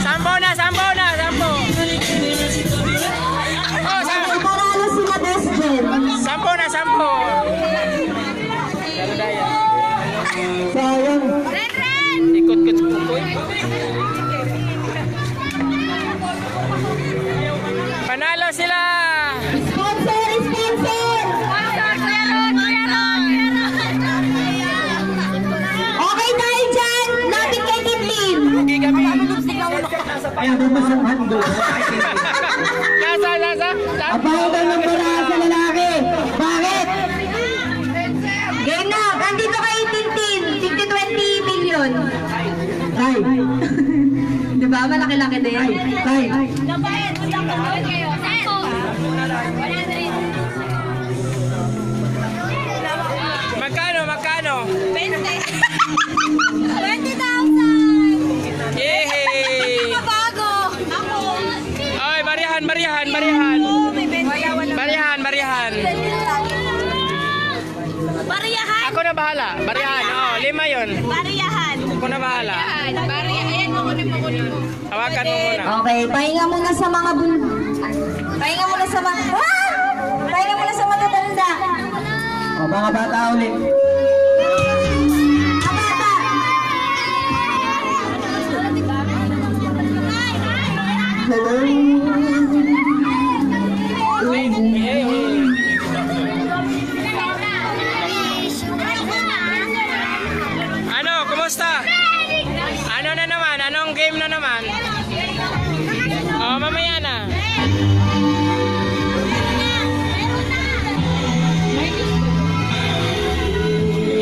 Sampo na, sampo na, sampo. Oh, sampo. Paralo sila best friend. Sampo na, sampo. Sayang. Ikot-ikot kukoy. Panalo sila. Sponsor, sponsor. Okay tayo dyan. Lapit kay Kitlin. Lugi kami. Ay, ang bumasang hando. Nasa. Apahin daw ng bara sa lalaki. Bakit? Game na. Andito kay Tintin. 50-20 million. Tay. Diba? Malaki-laki din. Tay. Magkano? 20,000! Yehey! Bago! Ako! Oy, barihan. Barihan. Bariyahan! Ako na bahala. Barihan. Oh, 5 yun. Bariyahan! Ako na bahala. Bariyahan! Ayan, makunin mo. Hawakan mo muna. Okay, pahinga muna sa mga Pahinga muna sa mga... Pahinga muna sa matatanda. O, mga bata ulit. Mga bata! Hello? Ano, kumusta? Ano na naman? Anong game na naman? Oh, mamaya na.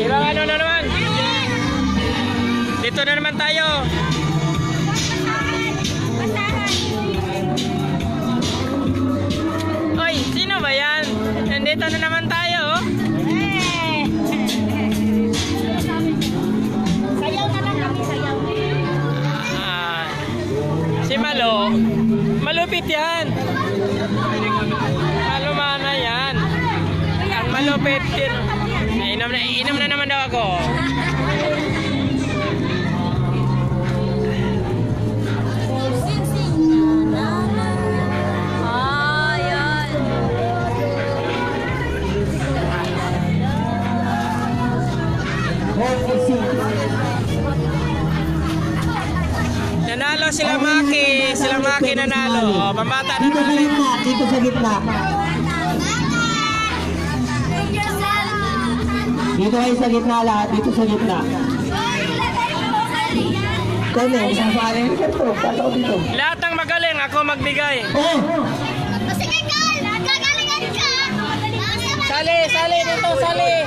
Ibang ano na naman? Dito na naman tayo. Oy, sino ba yan? Nandito na naman tayo. Sayaw na lang kami, sayaw. Si Malo, malupit yan. Malumana yan. Ang malupit din. Inom na naman daw ako. Nanalo sila Maki nanalo. Oh, pambata na nanalo. Dito sa gitna. Dito kayo sa gitna lahat. Dito sa gitna. Kaya, isang paling ito. Tataw dito. Lahat ng magaling, ako magbigay. Oh! Sige, Carl! Gagalingan ka! Sali dito, sali.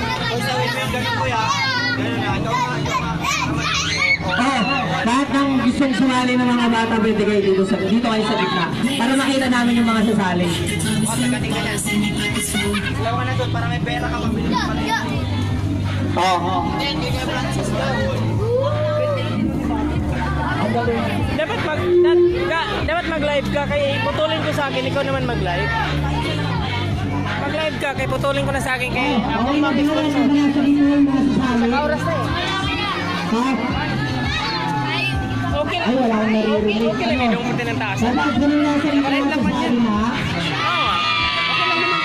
Oh, lahat ng gustong sumali ng mga bata pwede kayo dito kayo sa gitna para makita namin yung mga sasali. Lawa na doon para may pera ka mabili ng pala. Oo. Dapat mag-live ka kaya iputulin ko sa akin, ikaw naman mag-live. Mag-live ka kaya putulin ko na sa akin kaya ako mag-sponsor. Saka oras na eh. Okay lang. Ay, wala akong naririnig. Okay lang eh, dumutin ng taas. Dapat ganun lang sa mga sasali ha. Oo. Okay lang naman.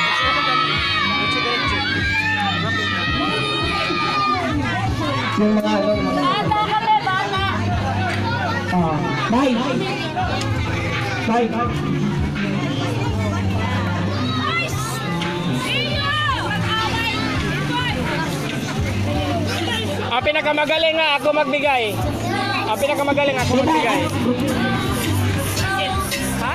Yung mga ano. Bata kami, bata! Bye! Bye! Pinakamagaling nga ako magbigay. Pinakamagaling ako magbigay. Ha?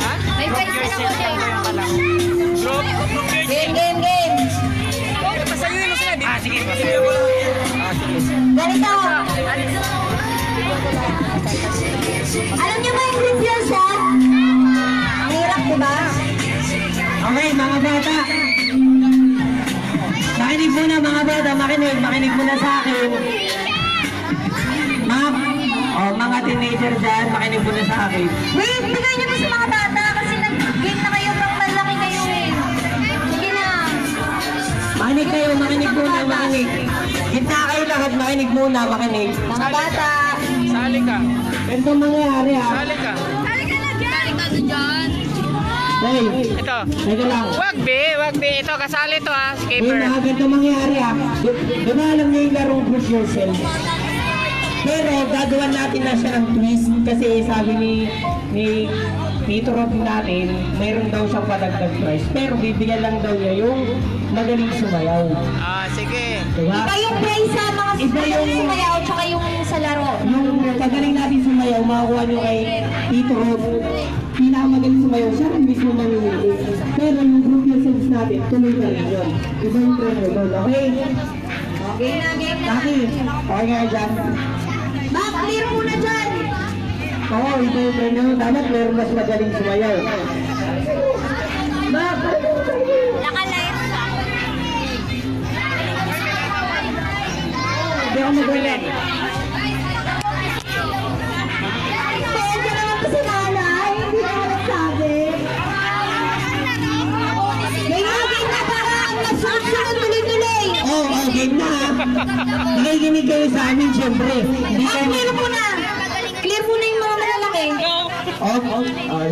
Ha? May pwede na ko din. Group? Game! Pasayuin mo sila. Sige. Ganito! Alam niyo ba yung review shot? Ang hirap, diba? Okay, mga bata. Makinig muna mga bata, makinig muna sa akin. Mga teenager dyan, makinig muna sa akin. Wait, bigay niyo na sa mga bata kasi nag-game na kayo pang malaki kayo eh. Sige na. Makinig kayo, makinig muna, makinig. Kita kayo lahat, makinig muna, makinig. Mga bata. Sali ka. Ganito mangyayari ha. Sali ka. Sali ka na dyan. Hey, Ito. teka lang. Wag be. Ito, kasali to ha. Hey, Skipper. mga ganito mangyayari ha. Di ba alam niyo yung larong push yourself? Pero gagawan natin na siya ng twist kasi sabi ni Turok natin, mayroon daw siyang padagdag price. Pero bibigyan lang daw niya yung magaling sumayaw. Ah, sige. Diba? Iba yung price sa mga Iba yung- sumayaw tsaka yung sa laro. Yung kagaling natin sumayaw, makakuha nyo kay Tito Rob. Pinakamagaling sumayaw siya, rin mismo mamimili. Pero yung group yourselves natin, tuloy na rin yun. Iba yung trainer doon, okay? Okay na, game na. Taki, okay nga dyan. Back, clear muna dyan. Oo, iba yung trainer, dapat meron mas magaling sumayaw. Bak, Naka-live ka. hindi ako magaling. Pwede naman kasi nanay. Hindi na ako nagsabi. Game na para ang nasusunod tuloy-tuloy. Oo, game na ha. Nakikinig kayo sa amin, syempre. Hindi kayo... Clear muna. Clear muna yung mga malalaki.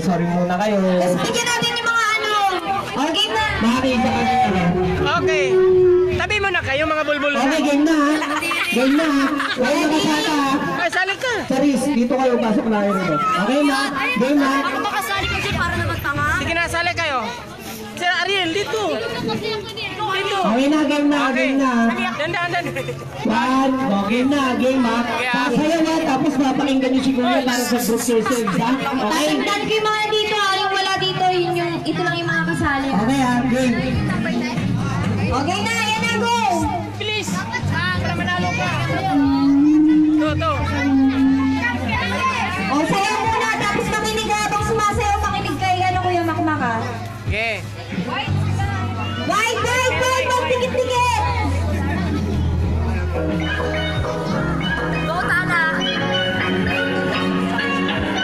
Sorry muna kayo. Tapos bigyan natin yung mga ano. Game na. Makakita kami ano. Okay. Tabi mo na kayo mga bulbul. Okay, game na ha. Game na ha. Kayo nakasata ha. Ay, sali ka. Charis, dito kayo, pasok na kayo dito. Okay na? Game na? Ako makasali kasi para naman tanga. Sige na, sali kayo. Si Ariel, dito. Dito. Okay na, game na, Okay. game na. Dandan. One, game na, game ha. Sasayaw na, tapos mapakinggan niyo si Kuya para sa group yourselves ha. Okay? Tatagdan ko yung mga dito. Yung wala dito, yun yung, ito lang yung mga kasali. Okay ha, game. Okay na, yan na, go! Please. Para manalo ka. To. O, sayaw muna, tapos makinig ka habang sumasayaw, makinig kay ano, Kuya Makmaka. Okay. Wait, magtikit-tikit! Go, Tana!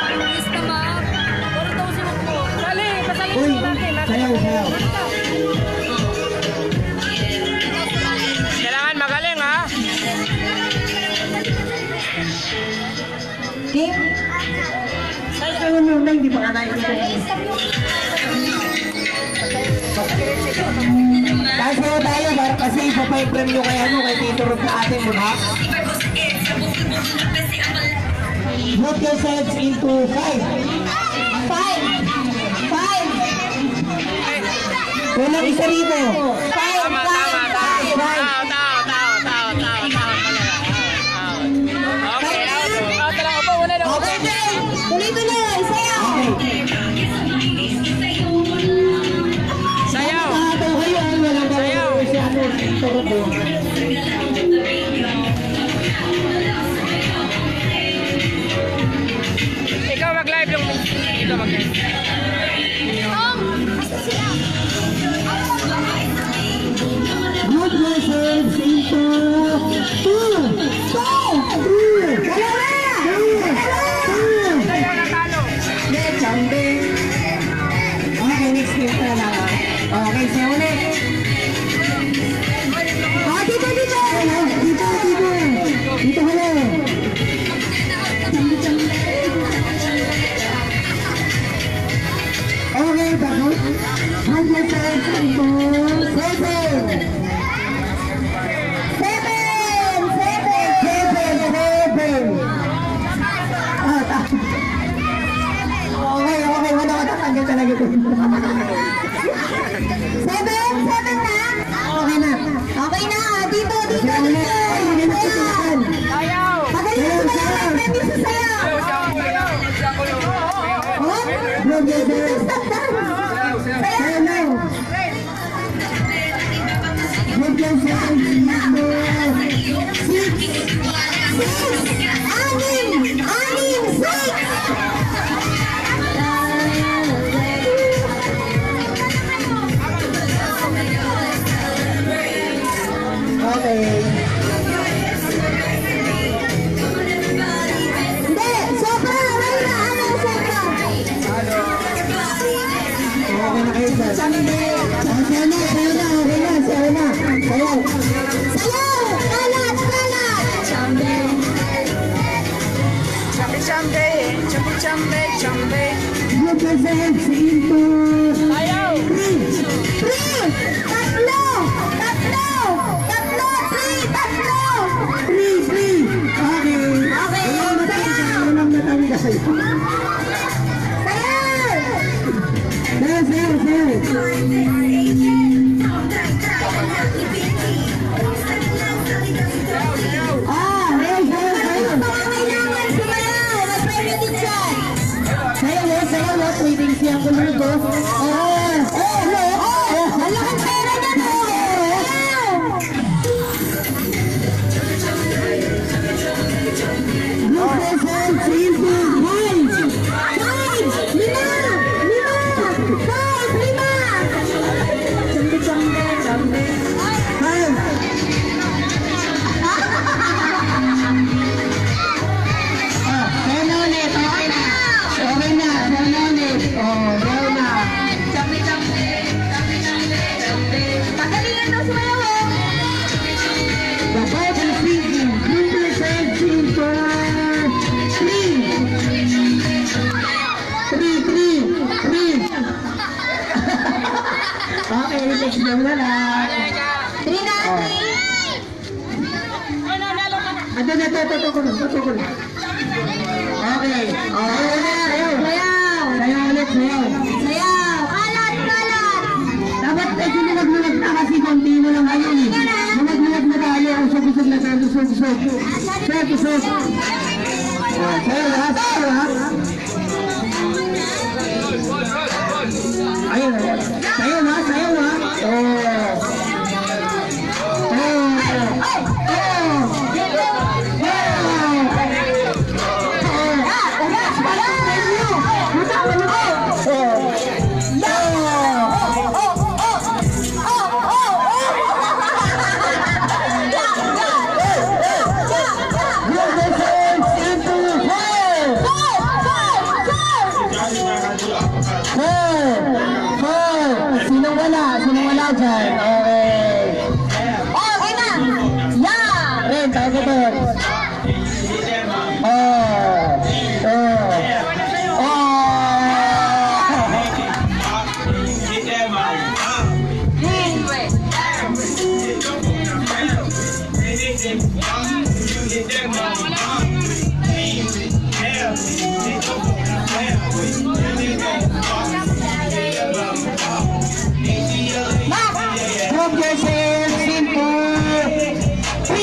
Please naman. Puro daw si Mukmo. Sali, pasali Uy, mo natin. sayaw, sayaw. Kailangan magaling ha. Game. Sayaw muna, hindi pa kanayin ko. Sayaw tayo, kasi ipapiprem nyo kay ano, kay Tito Rob sa atin mo ha. Put yourselves into 5. 5. Walang isa rito. Tama. Okay, out. Out lang ako. Una na. Okay, tuloy-tuloy, sayaw! Sayaw. Nakataw kayo, walang Sayaw. si ano, Tito Rob. Ikaw mag-live yung... Ikaw mag-live. Put yourselves into 2. Sayaw na talo. Okay, next game na lang ha. Okay, sayaw ulit. Dito. Dito kayo. Okay, tapos. Put yourselves into 7. 7. Okay, wala matatanggal talaga ito. 7 na. Okay na, dito. Sayaw. Magaling mo na yung premium sa sayaw. Put yourselves. Sayaw na. Put yourselves into 6. Okay. Hindi, sobra. Wala na, sobra. Okay na kayo, sir. Sayaw na. Okay na. Chambe, chambe. Group yourselves into Ayaw! 3. Tatlo! Tatlo! Tatlo! Three! 3. Okay. Okay. Walang natangga sa'yo. Sayaw! Sayaw. Kailangan sumayaw! May premyo din dyan! Sayaw. Waiting siya ko lang ko. Ang laking pera niya, no? Sayaw! Group yourselves into 5. Five! Lima! Chambe. 5. Sayaw na ulit. Okay na. Sayaw na ulit. Sayaw na. Pagalingan daw sumayaw, oh! The Bible speaking. Group yourselves into 3. Okay, next game na lang. Three na, Ito ko na. Okay. Sayaw. Sayaw ulit, sayaw. Sayaw! Kalat! Dapat sinunod na kasi konti mo lang kayo eh. Lunag na tayo. Usog na tayo. Usog. Sayaw ha. Ayun. Sayaw ha. Sinong wala dyan? Okay. Okay na! Yeah! Ren, tayo ko doon. Group yourselves into 3.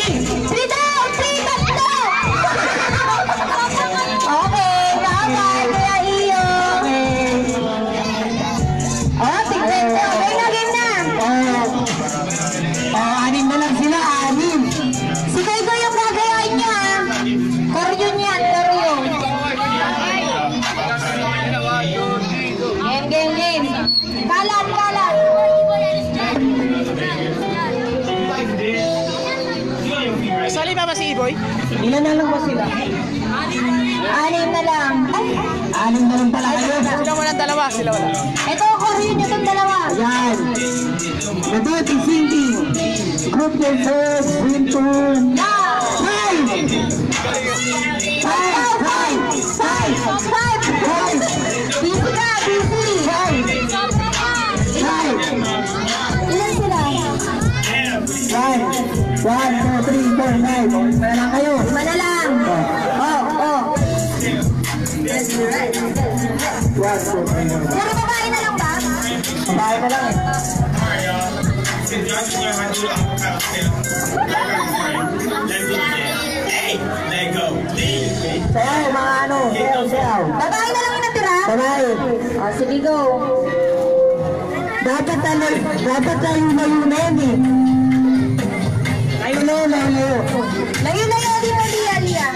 Three daw! Three! Tatlo! Okay, dapat! Kaya iyo! Tignan nyo! Game na! Anim na lang sila, 6. Si Koy yung gagayain niya, ha? Koryon yan, koryon. Game. Kalat! Sali pa ba si Iboy? Ilan na lang ba sila? Anim na lang. Ay, 6 na lang pala kayo. Sila walang dalawa, sila wala. ito, koryon nyo itong dalawa. Ayan. The dirty thinking. Group yourselves into 5. Busy ka, busy. Ilan sila? 1, 2, 3, 4, 5. Kaya lang kayo. Mana lang. Puro babae na lang ba? Babae na lang eh. Sayaw, mga ano. Sayaw. Babae na lang yung natira? Babae. Sige, go. Dapat tayo na yun eh. Layo. Layo, di mo, Lia.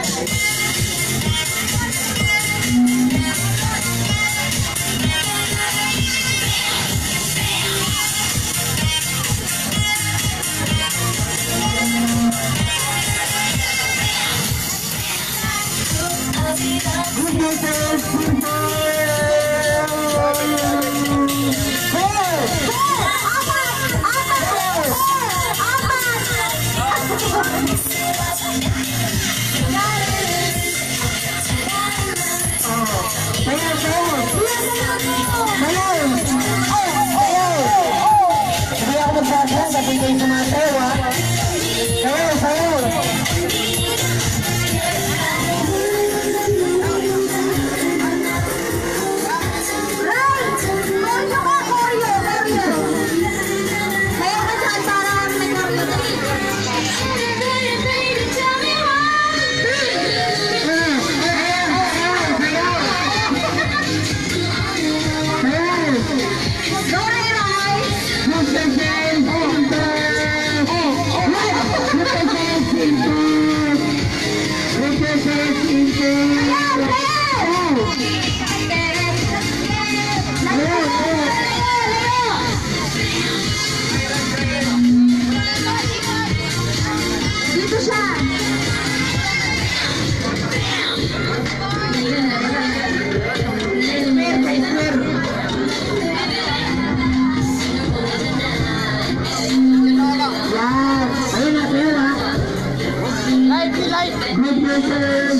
Good person.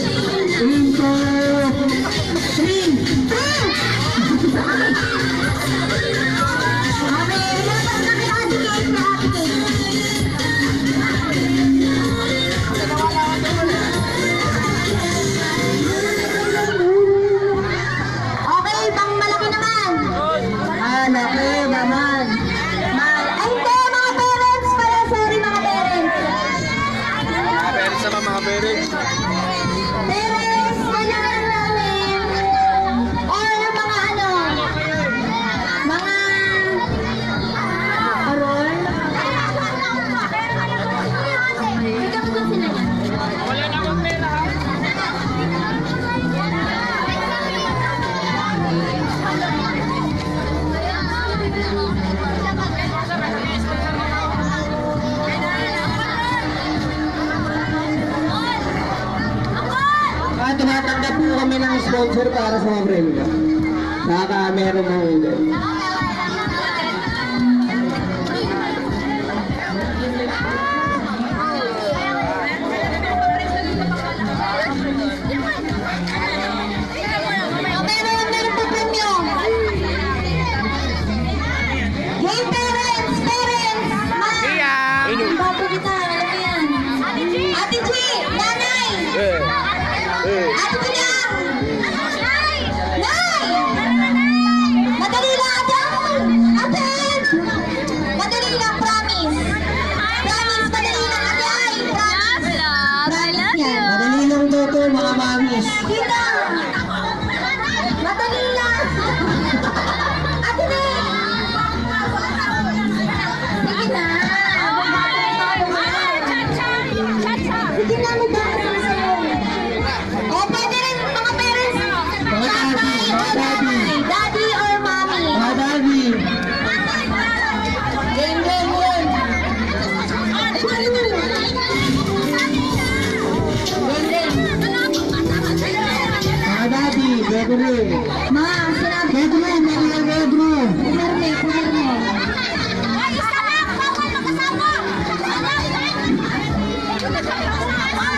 Into 3. Okay, pang malaki naman. Malaki naman. Ay, hindi, mga parents pala. Sorry, mga parents. Parents naman mga parents. Parents, kailangan namin. Or yung mga ano, mga aron. Ikaw kung sila niya. Wala na akong pera ha. Tumatanggap po kami ng sponsor para sa mga premyo. Saka meron mo hindi. Meron po premyo. Hey, parents! Ma! Iya. Ang bago kita, alam mo yan. Ate G! Nanay! Ate Bilang! Nay! Madali lang, ate! Ate! Madali lang, promise! Promise, madali lang, ate! Ay, promise! Promise yan. Madali lang daw to, mga mamis. Dito! Madali lang! Ate na! Sige na! Sige na, magdadasal sa'yo. O, pwede rin mga parents. Daddy or mommy. Mga daddy. Game, game, game. Mga daddy, pwede rin. Ma, sinabi Pwede rin, mga bedro. pumirme, pumirme.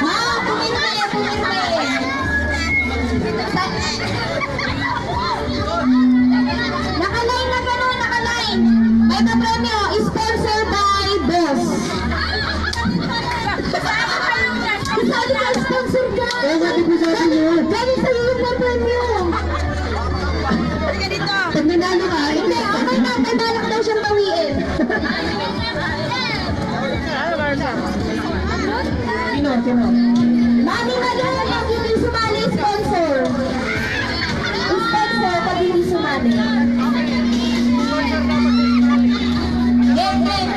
Ma, pumirme, pumirme. Nakaline na gano'n, nakaline. May kapremyo, sponsor by Boss. Kasali ka, sponsor ka. Kaya sabi ko sa atin yun. Galing sa'yo yung papremyo. Pag nanalo ka, Hindi, okay na. May balak daw siyang bawiin. sino? Mami, magaling pag hindi sumali, sponsor. Sponsor pag hindi sumali. Game, game.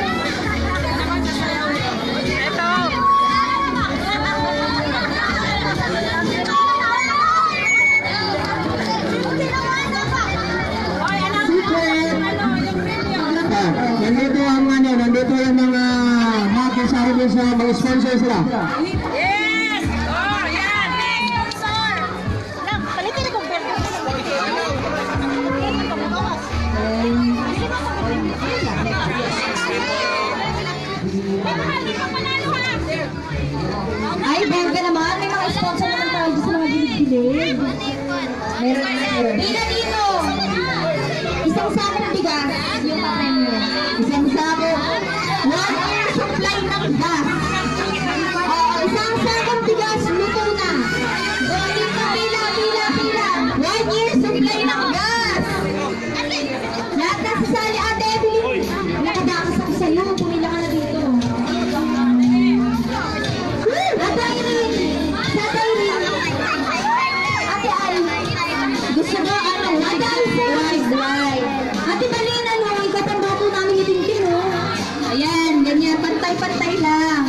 Nandito ang nandito yung mga mag-sabi sa mga sponsors sila. Yes! Oh, yan! Ay, bongga naman. May mga sponsor naman tayo sa mga gilig-gilig. Meron. Bila dito. Isang sakong bigas. Yung papremyo. Isang sakong 1 year supply ng gas. Isang sakong bigas. Luto na. Dito, pila. 1 year supply ng gas. Lahat na sasali, Ate Evelyn. Nakadakas ako sa'yo. Pumila ka na dito. Ate Irene! Ate Irene! Ate Al! Gusto mo ano? Ate Al wide. Ate Balin, ano? Ikatambato namin yung tingting, oh. Ayan, ganyan. Pantay-pantay lang.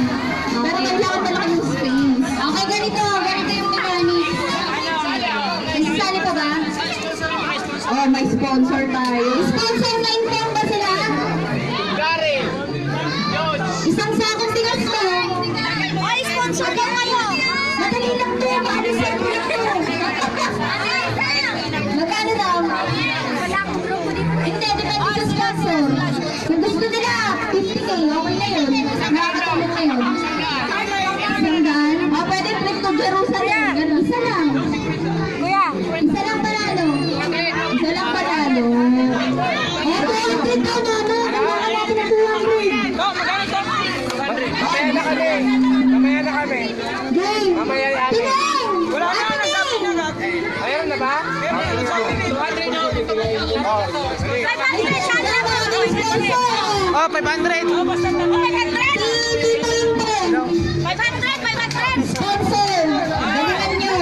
Pero kailangan pala kayong space. Okay, ganito yung mechanics. Nasasali pa ba? Oh, may sponsor tayo. Sponsor 910 ba sila? Gary! George! Isang sakong bigas to. Ay, sponsor ka kayo. Madali lang to. Maalis sa ito. Magkano daw? Hindi, depende sa sponsor. Kung gusto nila, 50K, okay na yun. Nakakatulong na yun. Isang daan? O, pwede Mamaya yan. Tingin! Wala na, nasabi na gag. Mayroon na ba? 200 na. Oh, 500. Oh, basta na. 500. Sponsor! Galingan nyo!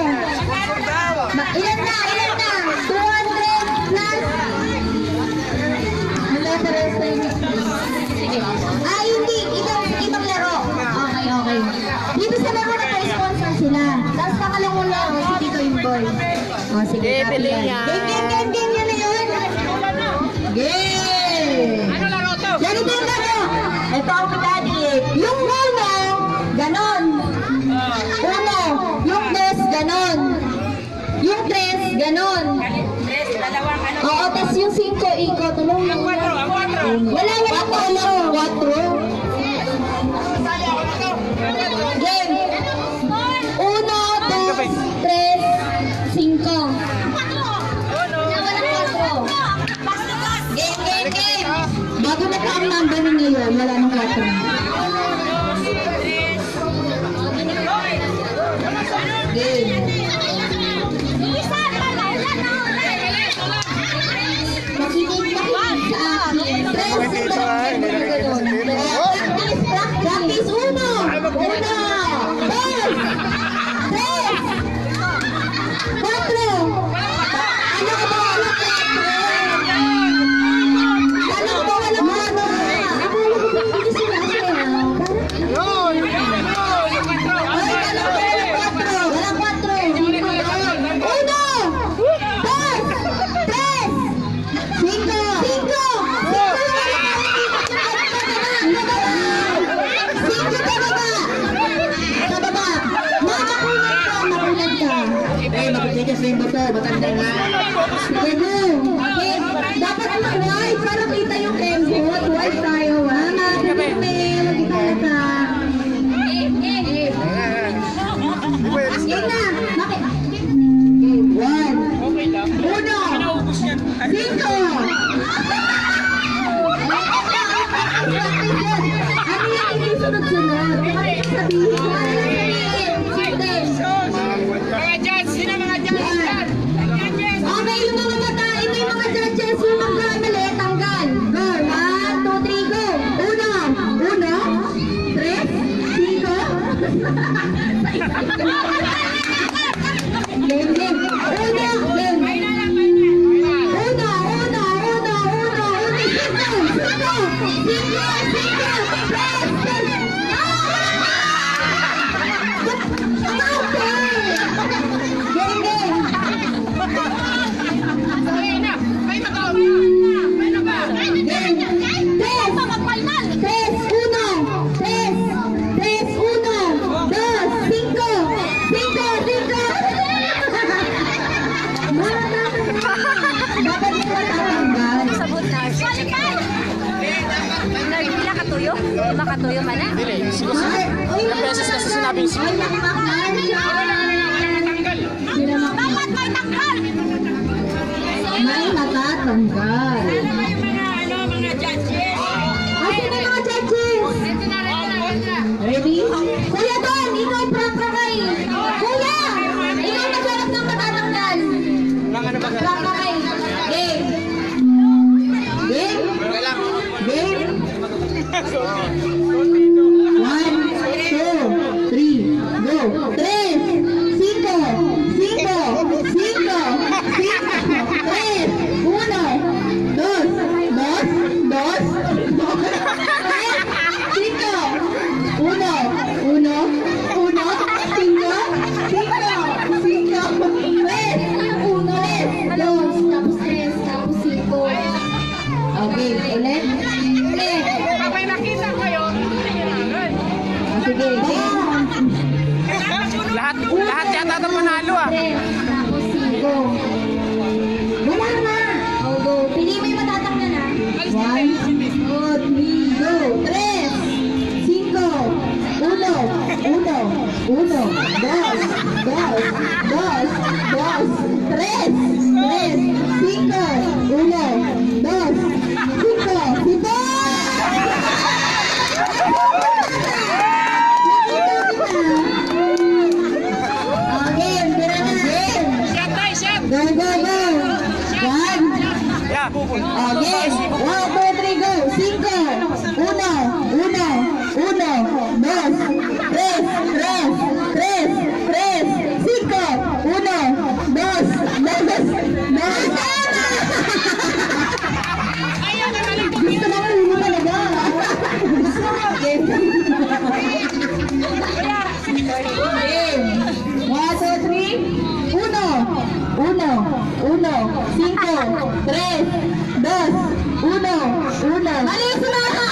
Ilan na? 200 plus? Wala pa rin sa inyo. Sige. Hindi. Ibang laro. Okay. Dito sa laro na sponsor sila. Tapos nakalungong laro si Tito Imboy. Sige. Bili niya. Game. Yan na yun. Game! Ano laro to? Ganito yung laro. Ito ang pinali. Yung uno, ganon. Uno, yung dos, ganon. Yung tres, ganon. Oo, tapos yung 5, ikot. Tulong lang. Wala 4. Game. 1, 2, 3, 5. Game. Bago na pa ang number ngayon, wala nang 4. Game. Makinig sa akin. Practice 1, 2, 3, 4. Ano ka ba? Matanda nga. Sige, dapat mag-white para kita yung kembot. White tayo, ha? Magkita ka. Sige na. 1, 5. Ano yung isusunod-sunod? Mga judge, sino mga judge? Okay, yung mga mata, ito yung mga judges, yung mga mali, tanggal. Go, 1, 2, 3, go. 1, 3, 5. Game. 5 makatuyo ka na. Dili, siguro. Ilang beses kasi sinabing siguro. Dapat may tanggal. May matatanggal. Mga judges. Asan na mga judges? Ready? Kuya Don, ikaw prank ka kay. Kuya! Ikaw naghanap ng matatanggal. Lang ano ba? Prank ka kay. Game. Game? 1, 2, 3, go. 3, 5, 5, 5, 5. Okay, ulit. May nakita ko yun. Sige, Lahat yata ito panalo ah. tapos 5. Wala na. Oh, go. Pili mo yung matatanggal na. 1, 2, 3, go. 3, 5, 1, 2, 2, 5. Okay. 1, 2, 3, go. 5. 1, 1, 1, 2, 3, 3, 3, 3, 3, 5. 1, 2, 2. Gusto na ulo talaga. Game. 1, 2, 3. 1, 1, 1, 5, 3, 2, 1. Mali yung sumama!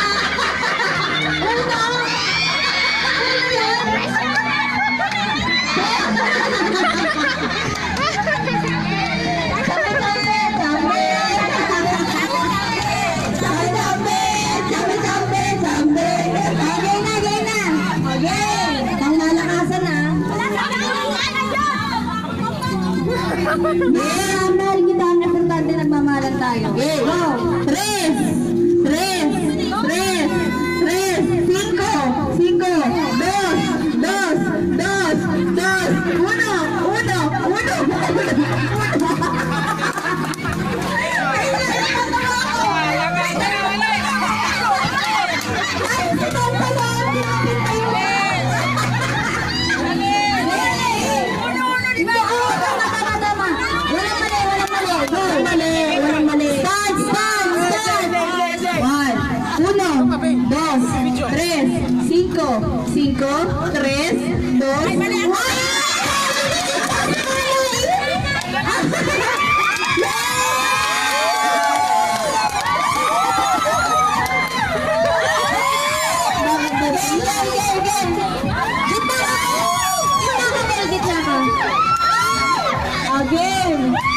1. Mahal kita, ang importante nagmamahalan tayo. Go! 3, 5, 5, 5, 5, 3, 2, 1. Again.